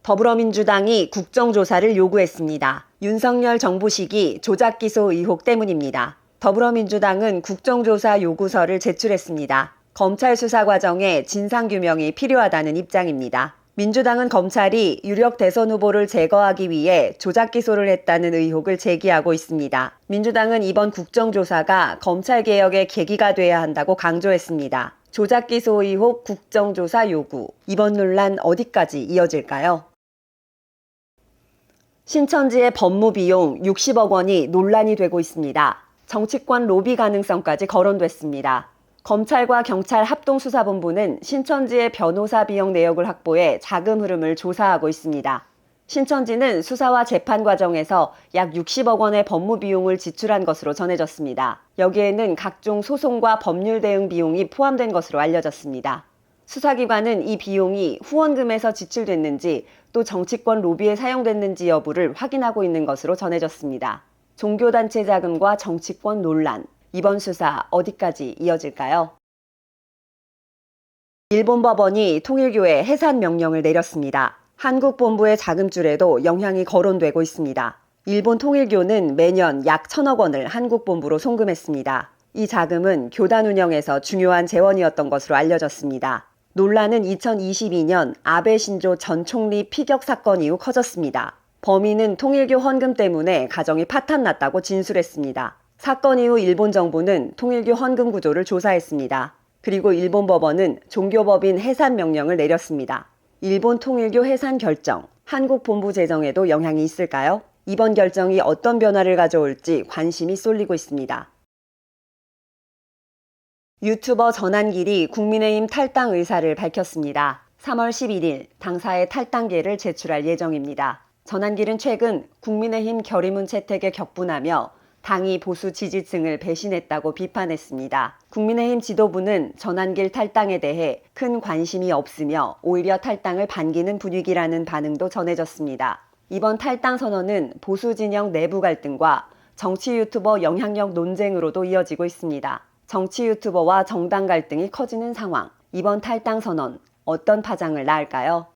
더불어민주당이 국정조사를 요구했습니다. 윤석열 정부 시기 조작기소 의혹 때문입니다. 더불어민주당은 국정조사 요구서를 제출했습니다. 검찰 수사 과정에 진상규명이 필요하다는 입장입니다. 민주당은 검찰이 유력 대선 후보를 제거하기 위해 조작기소를 했다는 의혹을 제기하고 있습니다. 민주당은 이번 국정조사가 검찰개혁의 계기가 돼야 한다고 강조했습니다. 조작기소 의혹 국정조사 요구. 이번 논란 어디까지 이어질까요? 신천지의 법무 비용 60억 원이 논란이 되고 있습니다. 정치권 로비 가능성까지 거론됐습니다. 검찰과 경찰 합동수사본부는 신천지의 변호사 비용 내역을 확보해 자금 흐름을 조사하고 있습니다. 신천지는 수사와 재판 과정에서 약 60억 원의 법무 비용을 지출한 것으로 전해졌습니다. 여기에는 각종 소송과 법률 대응 비용이 포함된 것으로 알려졌습니다. 수사기관은 이 비용이 후원금에서 지출됐는지 또 정치권 로비에 사용됐는지 여부를 확인하고 있는 것으로 전해졌습니다. 종교단체 자금과 정치권 논란, 이번 수사 어디까지 이어질까요? 일본 법원이 통일교회 해산 명령을 내렸습니다. 한국 본부의 자금줄에도 영향이 거론되고 있습니다. 일본 통일교는 매년 약 1,000억 원을 한국 본부로 송금했습니다. 이 자금은 교단 운영에서 중요한 재원이었던 것으로 알려졌습니다. 논란은 2022년 아베 신조 전 총리 피격 사건 이후 커졌습니다. 범인은 통일교 헌금 때문에 가정이 파탄났다고 진술했습니다. 사건 이후 일본 정부는 통일교 헌금 구조를 조사했습니다. 그리고 일본 법원은 종교법인 해산 명령을 내렸습니다. 일본 통일교 해산 결정, 한국 본부 재정에도 영향이 있을까요? 이번 결정이 어떤 변화를 가져올지 관심이 쏠리고 있습니다. 유튜버 전한길이 국민의힘 탈당 의사를 밝혔습니다. 3월 11일 당사의 탈당계를 제출할 예정입니다. 전한길은 최근 국민의힘 결의문 채택에 격분하며 당이 보수 지지층을 배신했다고 비판했습니다. 국민의힘 지도부는 전한길 탈당에 대해 큰 관심이 없으며 오히려 탈당을 반기는 분위기라는 반응도 전해졌습니다. 이번 탈당 선언은 보수 진영 내부 갈등과 정치 유튜버 영향력 논쟁으로도 이어지고 있습니다. 정치 유튜버와 정당 갈등이 커지는 상황, 이번 탈당 선언 어떤 파장을 낳을까요?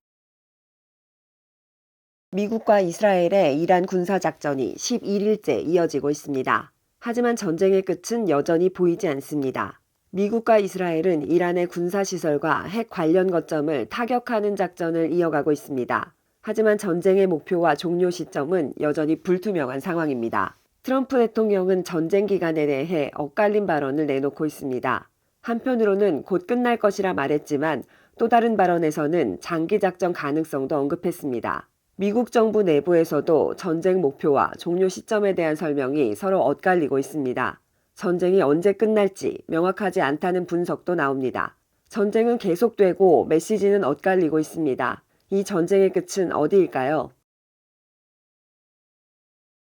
미국과 이스라엘의 이란 군사작전이 11일째 이어지고 있습니다. 하지만 전쟁의 끝은 여전히 보이지 않습니다. 미국과 이스라엘은 이란의 군사시설과 핵 관련 거점을 타격하는 작전을 이어가고 있습니다. 하지만 전쟁의 목표와 종료 시점은 여전히 불투명한 상황입니다. 트럼프 대통령은 전쟁 기간에 대해 엇갈린 발언을 내놓고 있습니다. 한편으로는 곧 끝날 것이라 말했지만 또 다른 발언에서는 장기작전 가능성도 언급했습니다. 미국 정부 내부에서도 전쟁 목표와 종료 시점에 대한 설명이 서로 엇갈리고 있습니다. 전쟁이 언제 끝날지 명확하지 않다는 분석도 나옵니다. 전쟁은 계속되고 메시지는 엇갈리고 있습니다. 이 전쟁의 끝은 어디일까요?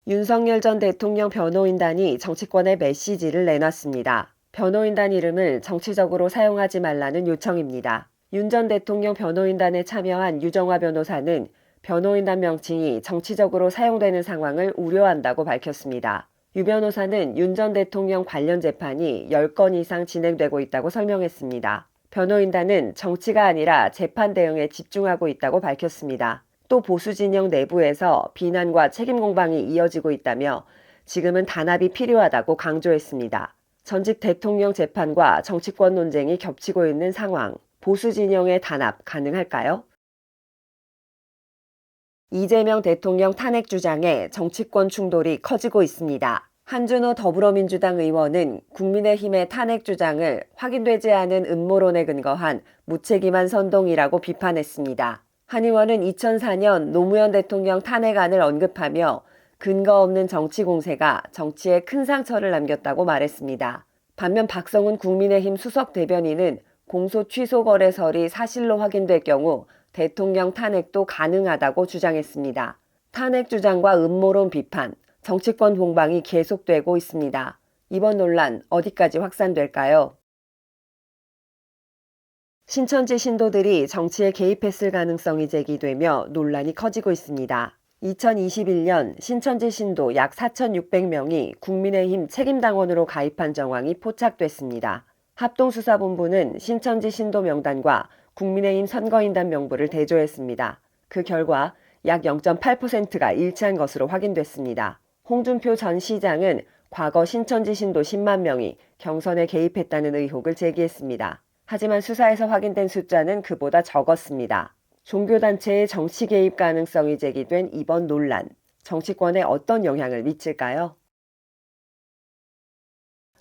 윤석열 전 대통령 변호인단이 정치권에 메시지를 내놨습니다. 변호인단 이름을 정치적으로 사용하지 말라는 요청입니다. 윤 전 대통령 변호인단에 참여한 유정화 변호사는 변호인단 명칭이 정치적으로 사용되는 상황을 우려한다고 밝혔습니다. 유 변호사는 윤 전 대통령 관련 재판이 10건 이상 진행되고 있다고 설명했습니다. 변호인단은 정치가 아니라 재판 대응에 집중하고 있다고 밝혔습니다. 또 보수 진영 내부에서 비난과 책임 공방이 이어지고 있다며 지금은 단합이 필요하다고 강조했습니다. 전직 대통령 재판과 정치권 논쟁이 겹치고 있는 상황, 보수 진영의 단합 가능할까요? 이재명 대통령 탄핵 주장에 정치권 충돌이 커지고 있습니다. 한준호 더불어민주당 의원은 국민의힘의 탄핵 주장을 확인되지 않은 음모론에 근거한 무책임한 선동이라고 비판했습니다. 한 의원은 2004년 노무현 대통령 탄핵안을 언급하며 근거 없는 정치 공세가 정치에 큰 상처를 남겼다고 말했습니다. 반면 박성훈 국민의힘 수석 대변인은 공소 취소 거래설이 사실로 확인될 경우 대통령 탄핵도 가능하다고 주장했습니다. 탄핵 주장과 음모론 비판, 정치권 공방이 계속되고 있습니다. 이번 논란 어디까지 확산될까요? 신천지 신도들이 정치에 개입했을 가능성이 제기되며 논란이 커지고 있습니다. 2021년 신천지 신도 약 4,600명이 국민의힘 책임당원으로 가입한 정황이 포착됐습니다. 합동수사본부는 신천지 신도 명단과 국민의힘 선거인단 명부를 대조했습니다. 그 결과 약 0.8%가 일치한 것으로 확인됐습니다. 홍준표 전 시장은 과거 신천지 신도 10만 명이 경선에 개입했다는 의혹을 제기했습니다. 하지만 수사에서 확인된 숫자는 그보다 적었습니다. 종교단체의 정치 개입 가능성이 제기된 이번 논란, 정치권에 어떤 영향을 미칠까요?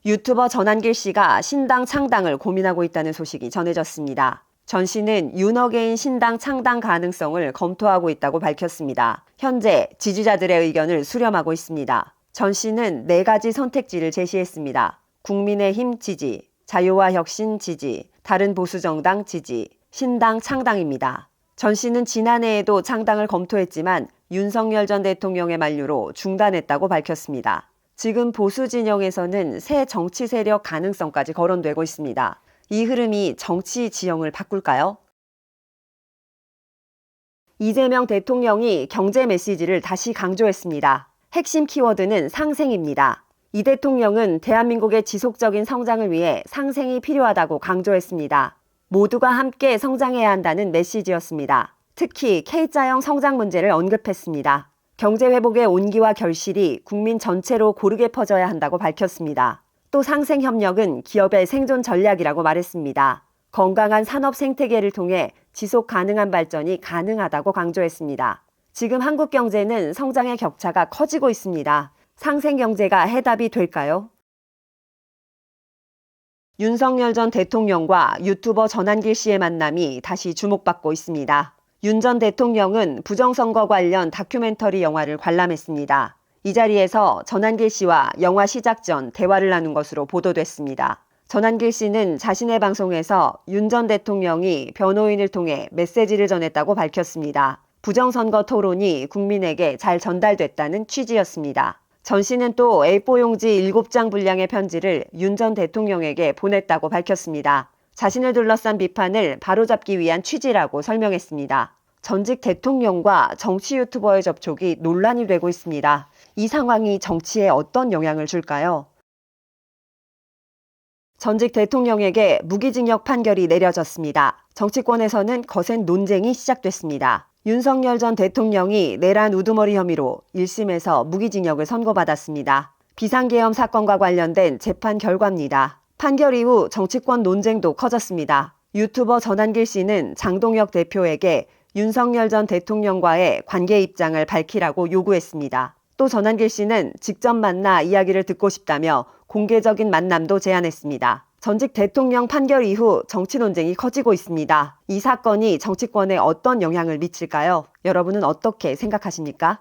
유튜버 전한길 씨가 신당 창당을 고민하고 있다는 소식이 전해졌습니다. 전 씨는 윤어게인 신당 창당 가능성을 검토하고 있다고 밝혔습니다. 현재 지지자들의 의견을 수렴하고 있습니다. 전 씨는 4가지 선택지를 제시했습니다. 국민의힘 지지, 자유와 혁신 지지, 다른 보수정당 지지, 신당 창당입니다. 전 씨는 지난해에도 창당을 검토했지만 윤석열 전 대통령의 만류로 중단했다고 밝혔습니다. 지금 보수 진영에서는 새 정치 세력 가능성까지 거론되고 있습니다. 이 흐름이 정치 지형을 바꿀까요? 이재명 대통령이 경제 메시지를 다시 강조했습니다. 핵심 키워드는 상생입니다. 이 대통령은 대한민국의 지속적인 성장을 위해 상생이 필요하다고 강조했습니다. 모두가 함께 성장해야 한다는 메시지였습니다. 특히 K자형 성장 문제를 언급했습니다. 경제 회복의 온기와 결실이 국민 전체로 고르게 퍼져야 한다고 밝혔습니다. 또 상생협력은 기업의 생존 전략이라고 말했습니다. 건강한 산업 생태계를 통해 지속 가능한 발전이 가능하다고 강조했습니다. 지금 한국 경제는 성장의 격차가 커지고 있습니다. 상생경제가 해답이 될까요? 윤석열 전 대통령과 유튜버 전한길 씨의 만남이 다시 주목받고 있습니다. 윤 전 대통령은 부정선거 관련 다큐멘터리 영화를 관람했습니다. 이 자리에서 전한길 씨와 영화 시작 전 대화를 나눈 것으로 보도됐습니다. 전한길 씨는 자신의 방송에서 윤 전 대통령이 변호인을 통해 메시지를 전했다고 밝혔습니다. 부정선거 토론이 국민에게 잘 전달됐다는 취지였습니다. 전 씨는 또 A4 용지 7장 분량의 편지를 윤 전 대통령에게 보냈다고 밝혔습니다. 자신을 둘러싼 비판을 바로잡기 위한 취지라고 설명했습니다. 전직 대통령과 정치 유튜버의 접촉이 논란이 되고 있습니다. 이 상황이 정치에 어떤 영향을 줄까요? 전직 대통령에게 무기징역 판결이 내려졌습니다. 정치권에서는 거센 논쟁이 시작됐습니다. 윤석열 전 대통령이 내란 우두머리 혐의로 1심에서 무기징역을 선고받았습니다. 비상계엄 사건과 관련된 재판 결과입니다. 판결 이후 정치권 논쟁도 커졌습니다. 유튜버 전한길 씨는 장동혁 대표에게 윤석열 전 대통령과의 관계 입장을 밝히라고 요구했습니다. 또 전한길 씨는 직접 만나 이야기를 듣고 싶다며 공개적인 만남도 제안했습니다. 전직 대통령 판결 이후 정치 논쟁이 커지고 있습니다. 이 사건이 정치권에 어떤 영향을 미칠까요? 여러분은 어떻게 생각하십니까?